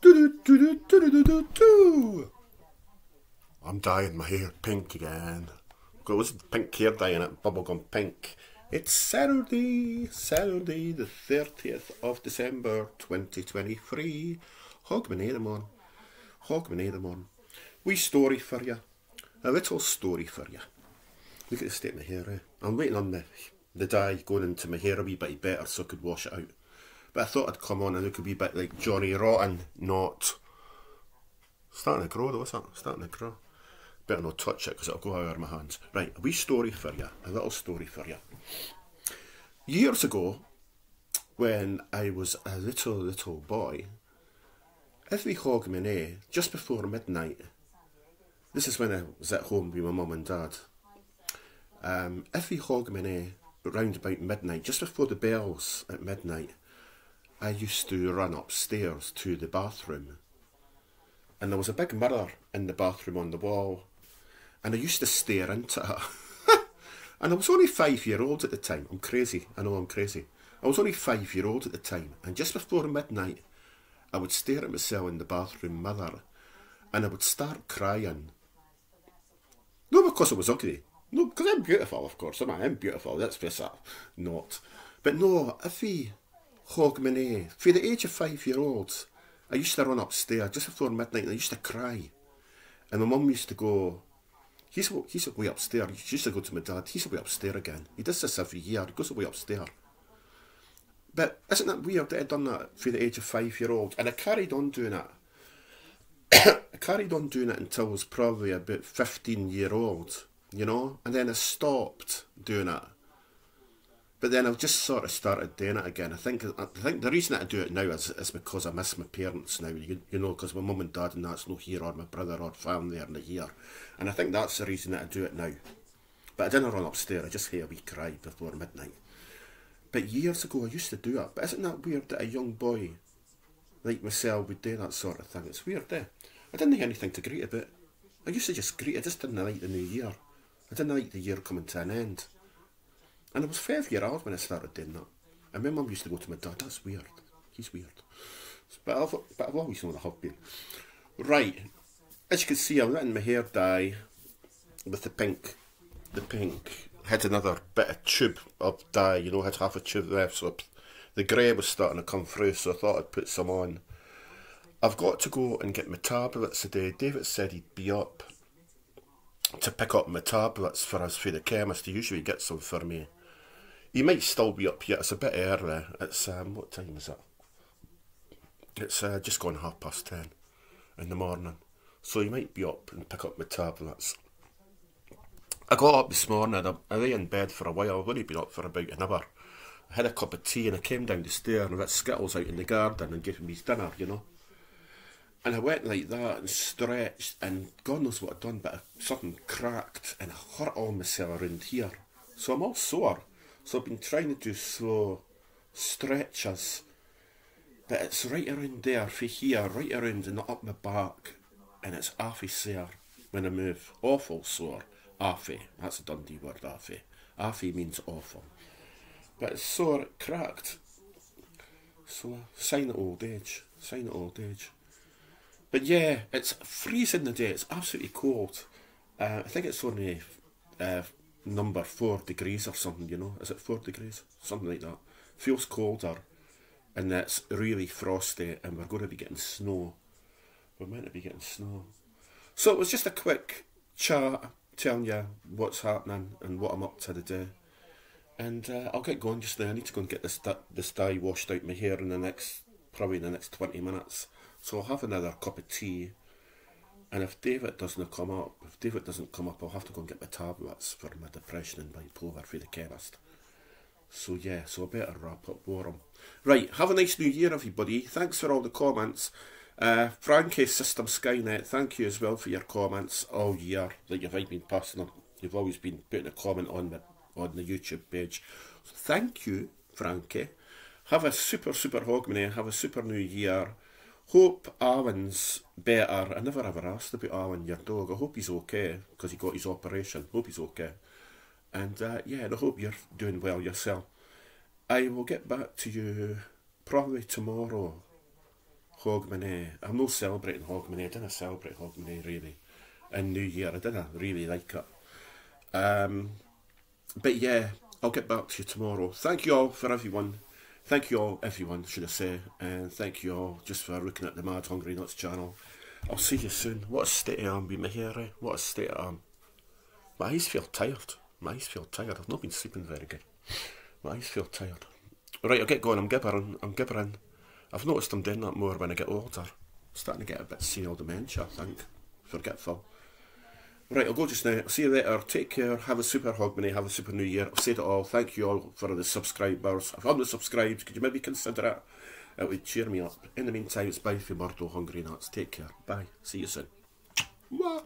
I'm dyeing my hair pink again. Got loads of pink hair dye in it, bubblegum pink. It's Saturday the 30th of December 2023. Hogmanay. Wee story for you. A little story for you. Look at the state of my hair, eh? I'm waiting on the dye going into my hair a wee bit better so I could wash it out. But I thought I'd come on and look a wee bit like Johnny Rotten, not... Starting to grow though, isn't it? Starting to grow. Better not touch it because it'll go out of my hands. Right, a wee story for you. A little story for you. Years ago, when I was a little boy, every Hogmanay, just before midnight, this is when I was at home with my mum and dad, every Hogmanay, round about midnight, just before the bells at midnight, I used to run upstairs to the bathroom. And there was a big mirror in the bathroom on the wall, and I used to stare into it. And I was only 5-year-old at the time. I'm crazy. I know I'm crazy. I was only 5-year-old at the time, and just before midnight, I would stare at myself in the bathroom mirror, and I would start crying. Not because I was ugly. No, because I'm beautiful, of course. I'm beautiful. Let's face it. Not. But no, every Hogmanay, for the age of 5-year-olds, I used to run upstairs just before midnight and I used to cry. And my mum used to go, he's away upstairs. She used to go to my dad, he's away upstairs again. He does this every year, he goes away upstairs. But isn't it weird that I'd done that for the age of 5-year-old? And I carried on doing it. I carried on doing it until I was probably about 15-year-old, you know? And then I stopped doing it. But then I've just sort of started doing it again. I think the reason that I do it now is because I miss my parents now. You know, because my mum and dad and that's no here, or my brother or family are not here. And I think that's the reason that I do it now. But I didn't run upstairs. I just hear a wee cry before midnight. But years ago I used to do it. But isn't that weird that a young boy like myself would do that sort of thing? It's weird, eh? I didn't have anything to greet about. I used to just greet. I just didn't like the new year. I didn't like the year coming to an end. And I was 5-year-old when I started doing that. And my mum used to go to my dad, that's weird. He's weird. But I've always known I have been. Right. As you can see, I'm letting my hair dye with the pink. The pink. Had another bit of tube of dye, you know, had half a tube left. So the grey was starting to come through, so I thought I'd put some on. I've got to go and get my tablets today. David said he'd be up to pick up my tablets for us for the chemist. He usually gets them for me. He might still be up yet. It's a bit early. It's, what time is it? It's just gone 10:30 in the morning. So he might be up and pick up my tablets. I got up this morning. I lay in bed for a while. I've only been up for about an hour. I had a cup of tea and I came down the stairs and I got Skittles out in the garden and gave him his dinner, you know. And I went like that and stretched and God knows what I'd done, but something cracked and I hurt all myself around here. So I'm all sore. So I've been trying to do slow stretches, but it's right around there, for here, right around and up my back, and it's awful sore when I move. Awful sore. Awful. That's a Dundee word, awful. Awful means awful. But it's sore, cracked. So, sign of old age. Sign of old age. But yeah, it's freezing the day. It's absolutely cold. I think it's only... number 4 degrees or something, you know. Is it 4 degrees? Something like that. Feels colder and it's really frosty and we're going to be getting snow. We're meant to be getting snow. So it was just a quick chat telling you what's happening and what I'm up to today. And I'll get going just now. I need to go and get this dye washed out my hair in the next, probably in the next 20 minutes. So I'll have another cup of tea. And if David doesn't come up, I'll have to go and get my tablets for my depression and bipolar for the chemist. So yeah, so I better wrap up Warm. Right, have a nice new year everybody. Thanks for all the comments. Frankie System Skynet, thank you as well for your comments all year that you've been passing on. You've always been putting a comment on the YouTube page. So thank you, Frankie. Have a super Hogmanay, have a super new year. Hope Alan's better. I never ever asked about Alan, your dog. I hope he's okay, because he got his operation. Hope he's okay. And yeah, and I hope you're doing well yourself. I will get back to you probably tomorrow. Hogmanay. I'm not celebrating Hogmanay. I didn't celebrate Hogmanay really. In New Year, I didn't really like it. But yeah, I'll get back to you tomorrow. Thank you all for everyone. Thank you all, everyone, should I say. And thank you all just for looking at the Mad Hungry Nuts channel. I'll see you soon. What a state I am with my hair, eh? What a state I am. My eyes feel tired. My eyes feel tired. I've not been sleeping very good. My eyes feel tired. Right, I'll get going. I'm gibbering. I've noticed I'm doing that more when I get older. I'm starting to get a bit senile dementia, I think. Forgetful. Right, I'll go just now. I'll see you later. Take care. Have a super Hogmanay. Have a super New Year. I've said it all. Thank you all for the subscribers. If you haven't subscribed, could you maybe consider it? It would cheer me up. In the meantime, it's bye from Murdo Hungry Nuts. Take care. Bye. See you soon. Mwah.